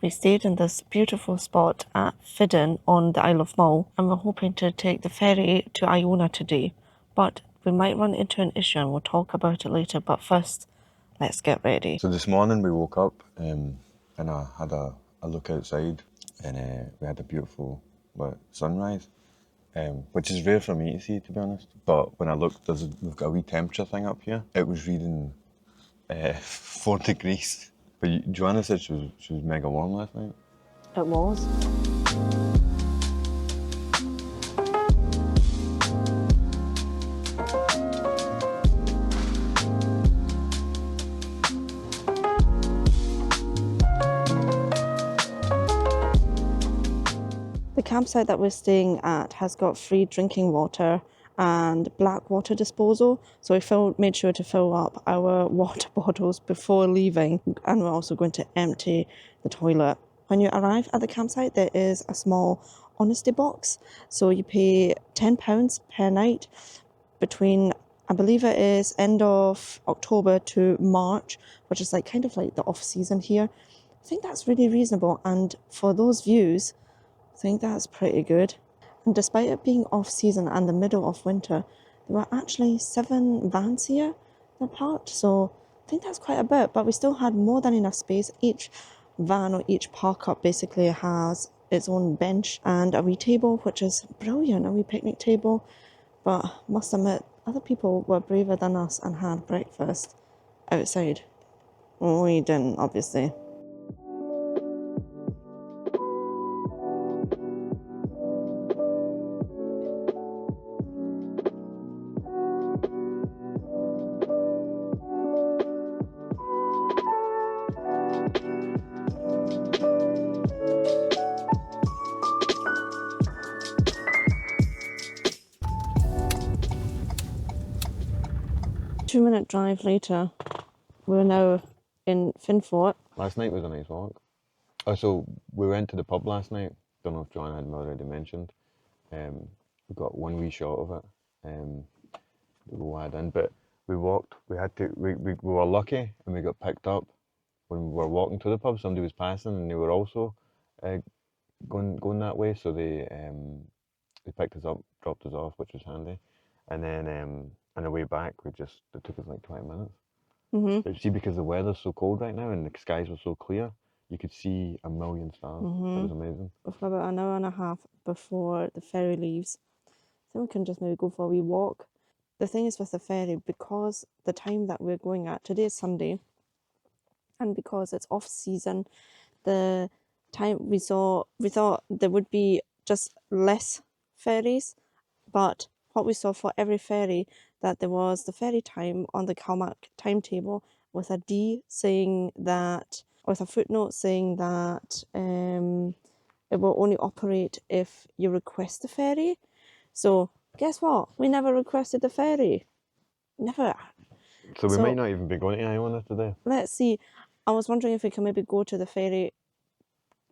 We stayed in this beautiful spot at Fidden on the Isle of Mull, and we're hoping to take the ferry to Iona today. But we might run into an issue and we'll talk about it later. But first, let's get ready. So this morning we woke up and I had a look outside, and we had a beautiful sunrise, which is rare for me to see, to be honest. But when I looked, we've got a wee temperature thing up here. It was reading 4 degrees. But Joanna said she was mega warm last night. It was. The campsite that we're staying at has got free drinking water and black water disposal, so we made sure to fill up our water bottles before leaving, and we're also going to empty the toilet. When you arrive at the campsite, there is a small honesty box, so you pay £10 per night between, I believe it is end of October to March, which is kind of like the off season here. I think that's really reasonable, and for those views, I think that's pretty good. And despite it being off season and the middle of winter, there were actually 7 vans here that parked, so I think that's quite a bit, but we still had more than enough space. Each van or each park up basically has its own bench and a wee table, which is brilliant, a wee picnic table. But must admit, other people were braver than us and had breakfast outside. We didn't, obviously. Two-minute drive later, we're now in Fionnphort. Last night was a nice walk. Oh, so we went to the pub last night. Don't know if Joanna had already mentioned. We got one wee shot of it. We had in, but we walked. We were lucky, and we got picked up when we were walking to the pub. Somebody was passing, and they were also going that way. So they picked us up, dropped us off, which was handy, and then on the way back, it took us like 20 minutes. Mm-hmm. But see, because the weather's so cold right now and the skies were so clear, you could see a million stars. Mm-hmm. It was amazing. We've got about an hour and a half before the ferry leaves. I think we can just maybe go for a wee walk. The thing is with the ferry, because the time that we're going at, today is Sunday, and because it's off season, the time we thought there would be just less ferries, but what we saw for every ferry, that there was the ferry time on the Calmac timetable with a D saying that, with a footnote saying that it will only operate if you request the ferry. So guess what? We never requested the ferry. Never. So we might not even be going to Iona today. Let's see. I was wondering if we can maybe go to the ferry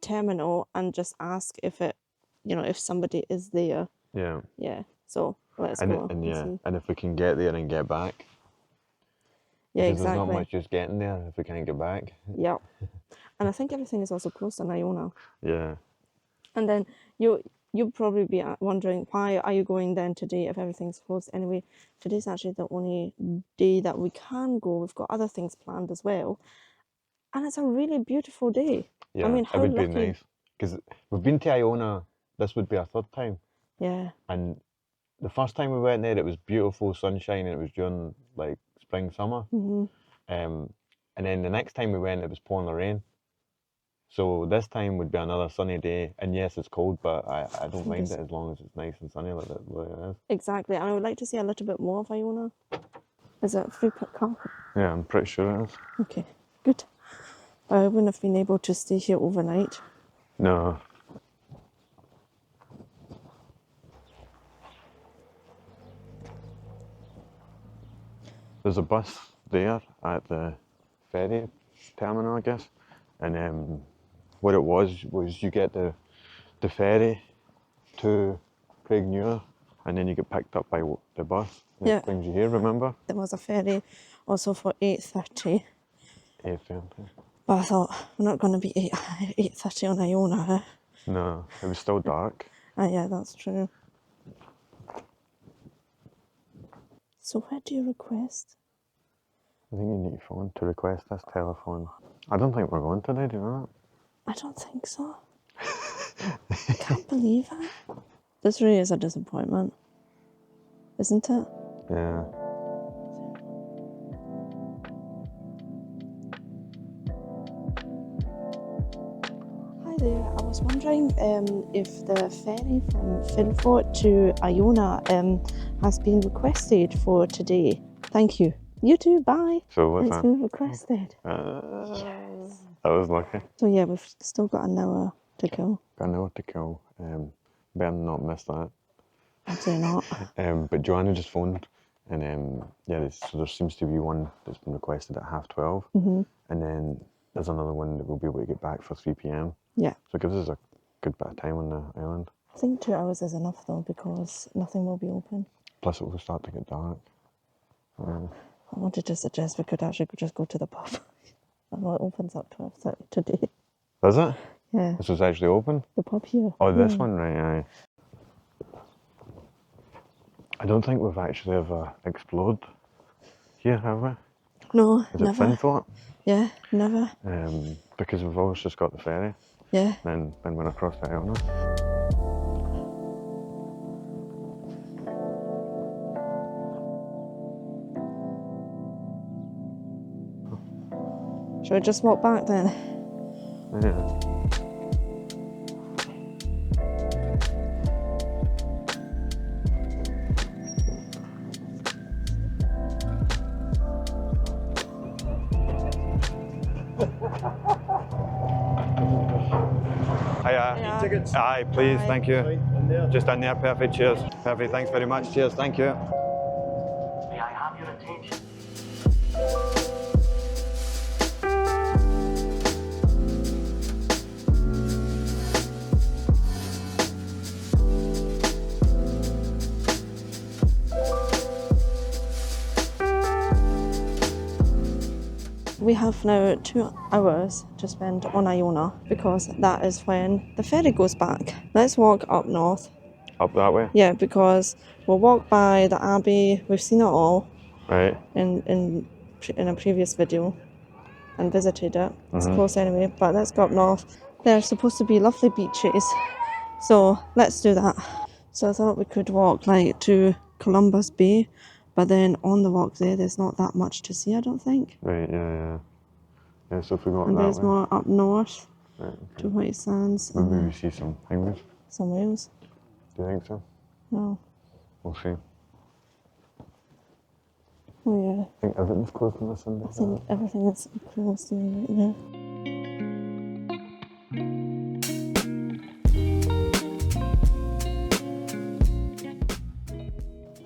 terminal and just ask if somebody is there. Yeah. Yeah. So let's go. And if we can get there and get back. Yeah, because exactly. There's not much just getting there if we can't get back. Yeah. And I think everything is also closed in Iona. Yeah. And then you'll probably be wondering, why are you going then today if everything's closed? Anyway, today's actually the only day that we can go. We've got other things planned as well. And it's a really beautiful day. Yeah, I mean, it would be nice. Because we've been to Iona, this would be our 3rd time. Yeah. And the first time we went there, it was beautiful sunshine, and it was during like spring, summer. Mm-hmm. And then the next time we went, it was pouring the rain. So this time would be another sunny day, and yes, it's cold, but I don't mind it as long as it's nice and sunny like it is. Exactly, and I would like to see a little bit more of Iona. Is it a free car? Yeah, I'm pretty sure it is. Okay, good. I wouldn't have been able to stay here overnight. No. There's a bus there at the ferry terminal, I guess, and what it was you get the ferry to Craignewer, and then you get picked up by the bus that brings you here, remember? There was a ferry also for 8:30. 8:30. But I thought, we're not going to be 8:30 on Iona. Eh? No, it was still dark. Ah, yeah, that's true. So where do you request? I think you need your phone to request this telephone. I don't think we're going today, do you know I don't think so. I can't believe it. This really is a disappointment, isn't it? that? Yeah. Hi there. I was wondering if the ferry from Fionnphort to Iona has been requested for today. Thank you. You too. Bye. So what's It's that? been requested. Yes. That was lucky. So yeah, we've still got an hour to kill. Got an hour to kill. Better not miss that. Absolutely not. But Joanna just phoned, and yeah, so there seems to be one that's been requested at 12:30, and then there's another one that we'll be able to get back for 3 p.m. Yeah. So it gives us a good bit of time on the island. I think 2 hours is enough though, because nothing will be open. Plus it will start to get dark. I wanted to suggest we could actually just go to the pub. I know it opens at 12:30 today. Does it? Yeah, This was actually open? the pub here. Oh, this one, right, aye. I don't think we've actually ever explored here, have we? No, Is it never. Fionnphort? Yeah, never. Because we've always just got the ferry, Yeah. then went across to Iona. Should we just walk back then? Yeah. Hiya. Tickets. Aye, please, Aye. thank you. In there. Just in there, perfect, cheers. Perfect, thanks very much, cheers, thank you. May I have your attention? We have now 2 hours to spend on Iona because that is when the ferry goes back. Let's walk up north. Up that way? Yeah, because we'll walk by the Abbey. We've seen it all Right. in a previous video and visited it. It's close anyway, but let's go up north. There are supposed to be lovely beaches, so let's do that. So I thought we could walk like to Columbus Bay, but then on the walk there's not that much to see, I don't think. Right, yeah. Yeah, so if we go up And that there's way. more up north Right, okay. to White Sands Maybe and we see some penguins. some whales. Do you think so? No. We'll see. Oh yeah, I think everything's closed on the Sunday. I think everything is closed right now.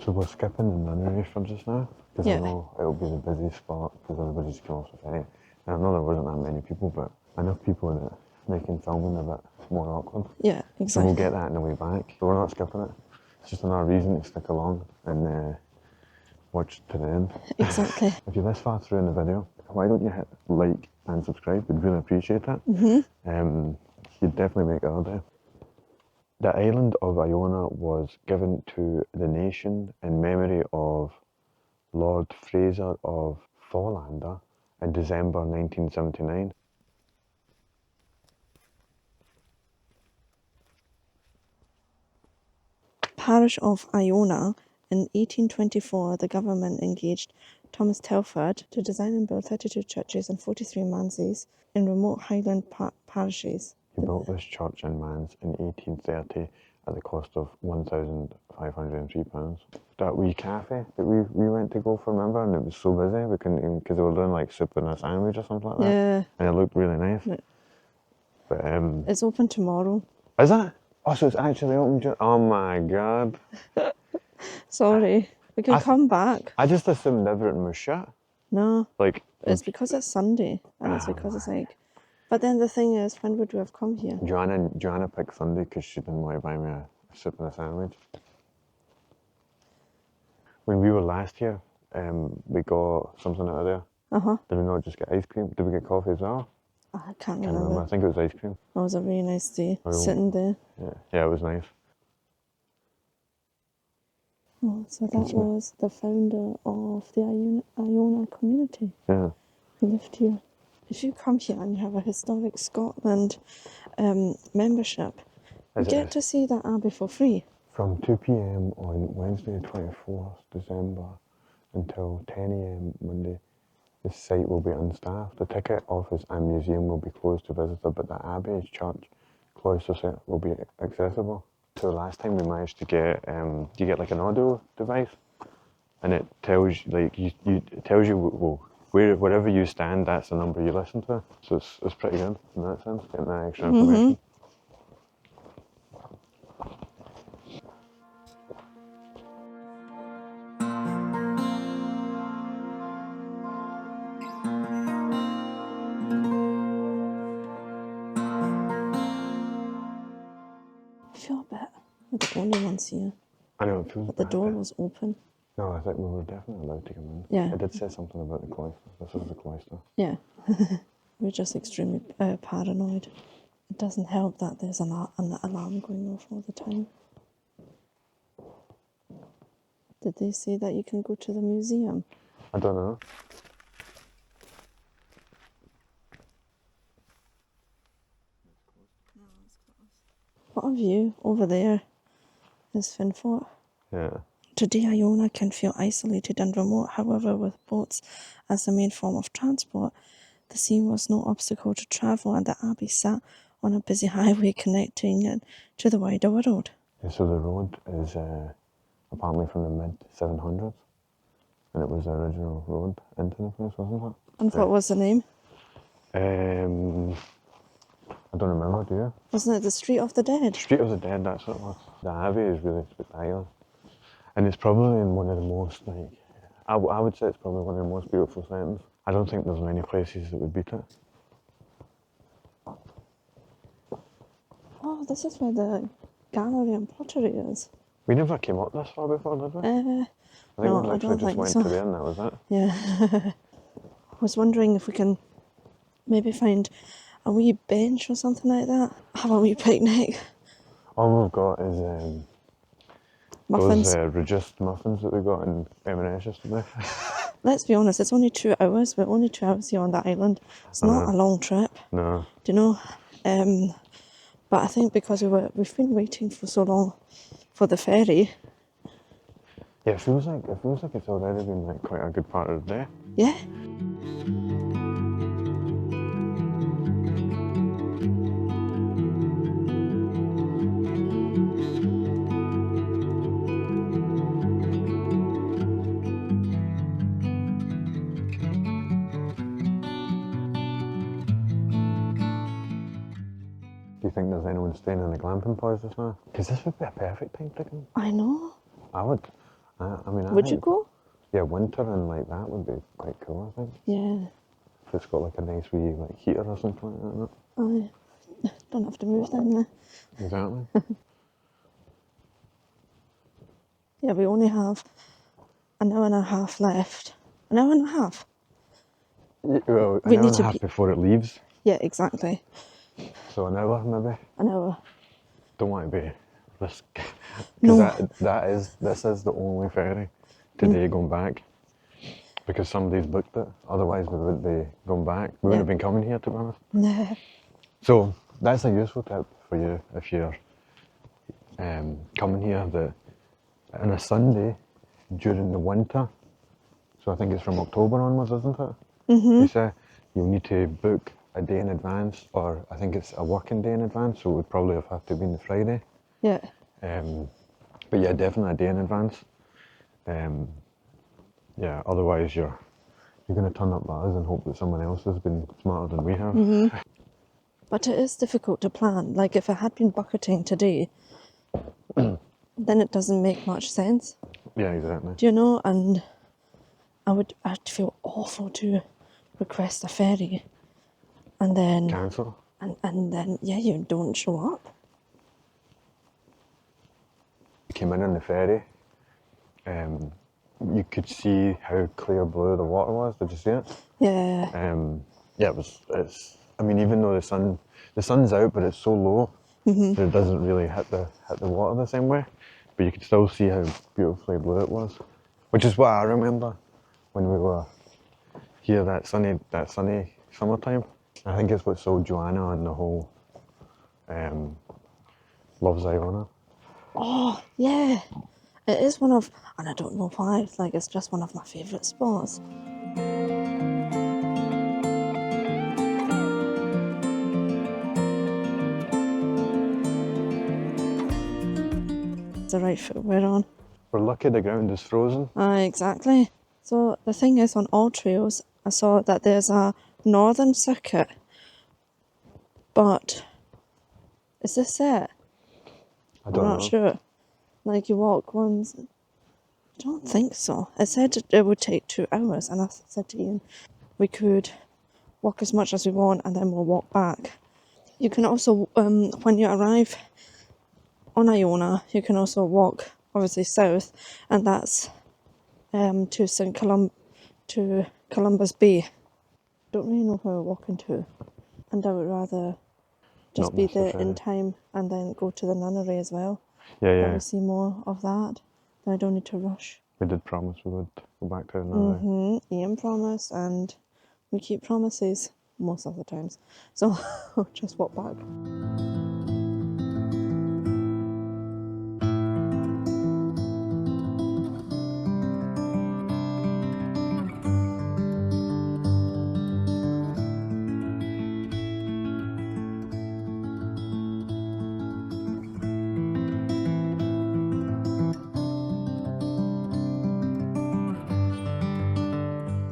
So we're skipping the nunnery for just now, because Yeah. I know it'll be the busy spot, because everybody's come off the ferry. And I know there wasn't that many people, but enough people that making filming a bit more awkward. Yeah, So exactly. we'll get that on the way back. So we're not skipping it. It's just another reason to stick along and watch to the end. Exactly. If you're this far through in the video, why don't you hit like and subscribe? We'd really appreciate it. You'd definitely make our day. The island of Iona was given to the nation in memory of Lord Fraser of Follander in December 1979. Parish of Iona. In 1824, the government engaged Thomas Telford to design and build 32 churches and 43 manses in remote Highland parishes. He built this church in Mans in 1830 at the cost of £1,503. That wee cafe that we went to go for, remember? And it was so busy, we couldn't even, because they were doing like soup and a sandwich or something like that. Yeah. And it looked really nice. Yeah. But, It's open tomorrow. is it? Oh, so it's actually open oh my god. Sorry. We can come back. I just assumed everything was shut. No. Like, It's because it's Sunday. And it's because it's like... But then the thing is, when would we have come here? Joanna picked Sunday because she didn't want to buy me a soup and a sandwich. When we were last here, we got something out of there. Uh-huh. Did we not just get ice cream? Did we get coffee as well? I can't Can't remember. remember. I think it was ice cream. It was a really nice day, Oh. sitting there. Yeah, it was nice. Oh, so that was the founder of the Iona community. Yeah. He lived here. If you come here and you have a Historic Scotland membership, you get to see that abbey for free. From 2 p.m. on Wednesday, 24th December, until 10 a.m. Monday, the site will be unstaffed. The ticket office and museum will be closed to visitors, but the abbey, church, cloister set will be accessible. So last time we managed to get, you get like an audio device, and it tells you, like it tells you well, wherever you stand, that's the number you listen to. So it's pretty good in that sense, getting that extra information. I feel a bit. We're the only ones here. I know, it feels But the bad. door was open. No, I think we were definitely allowed to come in. Yeah. It did say something about the cloister. This is the cloister. Yeah. We're just extremely paranoid. It doesn't help that there's an alarm going off all the time. Did they say that you can go to the museum? I don't know. What a view over there is Fionnphort. Yeah. Today Iona can feel isolated and remote, however, with boats as the main form of transport, the sea was no obstacle to travel and the abbey sat on a busy highway connecting it to the wider world. Yeah, so the road is apparently from the mid-700s, and it was the original road into the place, wasn't it? And what was the name? I don't remember, do you? Wasn't it the Street of the Dead? Street of the Dead, that's what it was. The abbey is really spectacular. And it's probably in one of the most, like, I would say it's probably one of the most beautiful settings. I don't think there's many places that would beat it. Oh, this is where the gallery and pottery is. We never came up this far before, did we? I think no, we I literally don't just think went so. to there and that was it. Yeah. I was wondering if we can maybe find a wee bench or something like that. Have a wee picnic. All we've got is Muffins. those reduced muffins that we got in M&S yesterday. Let's be honest, it's only 2 hours. We're only 2 hours here on the island. It's not a long trip, No. do you know? But I think because we've been waiting for so long for the ferry. Yeah, it feels like it's already been like quite a good part of the day. Yeah. Do you think there's anyone staying in the glamping place just now? Because this would be a perfect time to come. I know. I would. I mean, I Would you think, go? Yeah, winter and like that would be quite cool, I think. Yeah. If it's got like a nice wee like heater or something like that. I don't have to move down there. Exactly. Yeah, we only have an hour and a half left. An hour and a half? Yeah, well, We an hour need and to a half be- before it leaves. Yeah, exactly. So an hour maybe. An hour. Don't want to be risk. No. Because this is the only ferry today going back. Because somebody's booked it. Otherwise we wouldn't be going back. We wouldn't have been coming here, to be honest. Nah. So that's a useful tip for you if you're coming here. That on a Sunday during the winter, so I think it's from October onwards, isn't it? Mm-hmm. You say you'll need to book a day in advance, or I think it's a working day in advance, so it would probably have to be the Friday. Yeah. But yeah, definitely a day in advance. Yeah, otherwise you're going to turn up with us and hope that someone else has been smarter than we have. Mm-hmm. But it is difficult to plan. Like if it had been bucketing today, then it doesn't make much sense. Yeah, exactly. Do you know? And I'd feel awful to request a ferry and then Cancel. and then you don't show up. Came in on the ferry. You could see how clear blue the water was. Did you see it? Yeah. Yeah, it's I mean, even though the sun's out, but it's so low that it doesn't really hit the water the same way. But you could still see how beautifully blue it was, which is what I remember when we were here that sunny summertime. I think it's what sold Joanna on the whole loves Iona. Oh, yeah. It is one of, and I don't know why, like it's just one of my favourite spots. It's the right foot we're on. We're lucky the ground is frozen. Exactly. So the thing is, on all trails, I saw that there's a northern circuit, but is this it? I don't I'm know. not sure. Like you walk once. I don't think so. It said it would take 2 hours, and I said to Ian, we could walk as much as we want, and then we'll walk back. You can also, when you arrive on Iona, you can also walk obviously south, and that's to Columbus Bay. Don't really know where we're walking to, and I would rather just Not be miss the there ferry. in time and then go to the nunnery as well. Yeah, That yeah. we see more of that. Then I don't need to rush. We did promise we would go back to another. Ian promised, and we keep promises most of the times. So we'll just walk back.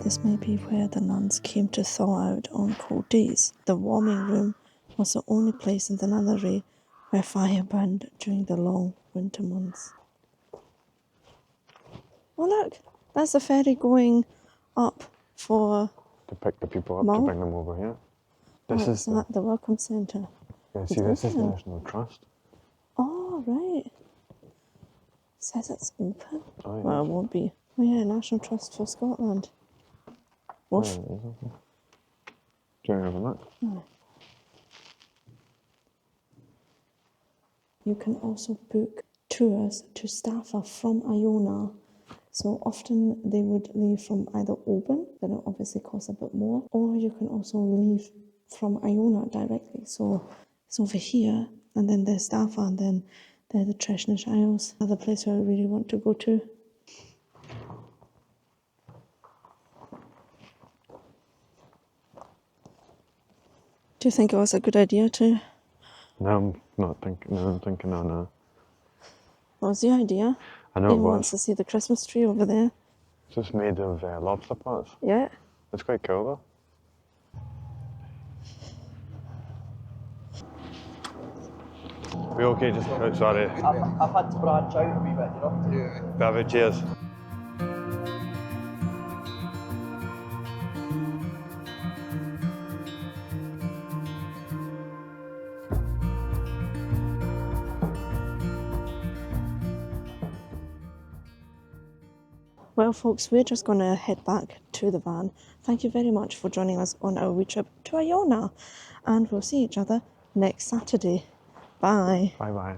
This may be where the nuns came to thaw out on cold days. The warming room was the only place in the nunnery where fire burned during the long winter months. Oh look, that's the ferry going up for... To pick the people up Mull? to bring them over here. This is that the welcome centre. yeah. See, It this is isn't. National Trust. Oh, right. Says it's open. Oh, yeah. Well, it won't be. Oh yeah, National Trust for Scotland. Woof. Yeah, it is open. Do you want to have a look? You can also book tours to Staffa from Iona. So often they would leave from either Oban, then it obviously costs a bit more, or you can also leave from Iona directly. So it's over here, and then there's Staffa, and then there's the Treshnish Isles, another place where I really want to go to. Do you think it was a good idea to... No, I'm not thinking. No, I'm thinking. Oh no. What was the idea? I know it Ian wants was. to see the Christmas tree over there. It's just made of lobster pots. Yeah. It's quite cool though. We okay? Just sorry. I've had to branch out a wee bit, you know? Yeah. David, cheers. Well, folks, we're just going to head back to the van. Thank you very much for joining us on our wee trip to Iona, and we'll see each other next Saturday. Bye. Bye bye.